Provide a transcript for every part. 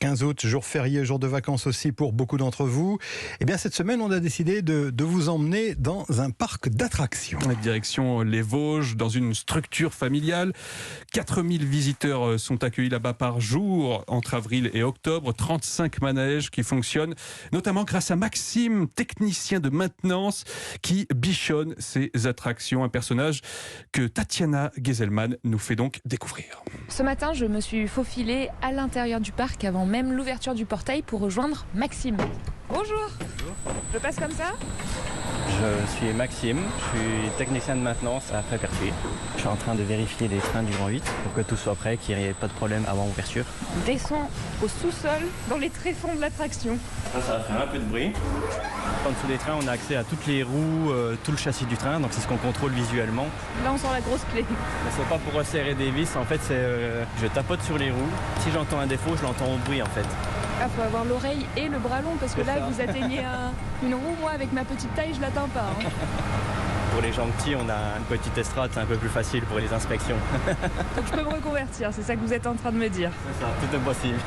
15 août, jour férié, jour de vacances aussi pour beaucoup d'entre vous. Eh bien, cette semaine, on a décidé de vous emmener dans un parc d'attractions. Direction les Vosges, dans une structure familiale. 4000 visiteurs sont accueillis là-bas par jour entre avril et octobre. 35 manèges qui fonctionnent, notamment grâce à Maxime, technicien de maintenance, qui bichonne ces attractions. Un personnage que Tatiana Geselman nous fait donc découvrir. Ce matin, je me suis faufilée à l'intérieur du parc avant même l'ouverture du portail pour rejoindre Maxime. Bonjour. Je passe comme ça ? Je suis Maxime, je suis technicien de maintenance à Frépertuis. Je suis en train de vérifier les trains du Grand 8 pour que tout soit prêt, qu'il n'y ait pas de problème avant l'ouverture. On descend au sous-sol, dans les tréfonds de l'attraction. Ça va faire un peu de bruit. En dessous des trains, on a accès à toutes les roues, tout le châssis du train, donc c'est ce qu'on contrôle visuellement. Là, on sent la grosse clé. C'est pas pour resserrer des vis, en fait, c'est je tapote sur les roues. Si j'entends un défaut, je l'entends au bruit, en fait. Ah, faut avoir l'oreille et le bras long, parce que C'est là, ça. vous atteignez une roue. Moi, avec ma petite taille, je l'atteins pas. Pour les gens petits, on a une petite estrade, c'est un peu plus facile pour les inspections. Donc, je peux me reconvertir, c'est ça que vous êtes en train de me dire. C'est ça, tout est possible.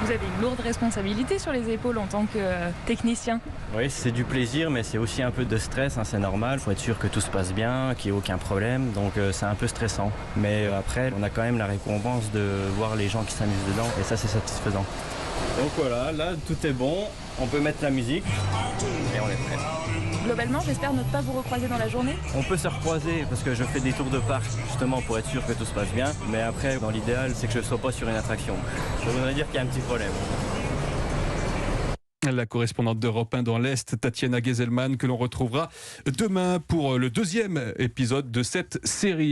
Vous avez une lourde responsabilité sur les épaules en tant que technicien. Oui, c'est du plaisir, mais c'est aussi un peu de stress, hein, c'est normal. Il faut être sûr que tout se passe bien, qu'il n'y ait aucun problème. Donc c'est un peu stressant. Mais après, on a quand même la récompense de voir les gens qui s'amusent dedans. Et ça, c'est satisfaisant. Donc voilà, là, tout est bon. On peut mettre la musique et on est prêt. Globalement, j'espère ne pas vous recroiser dans la journée. On peut se recroiser parce que je fais des tours de parc justement pour être sûr que tout se passe bien. Mais après, dans l'idéal, c'est que je ne sois pas sur une attraction. Ça voudrait dire qu'il y a un petit problème. La correspondante d'Europe 1 dans l'Est, Tatiana Geselman, que l'on retrouvera demain pour le deuxième épisode de cette série.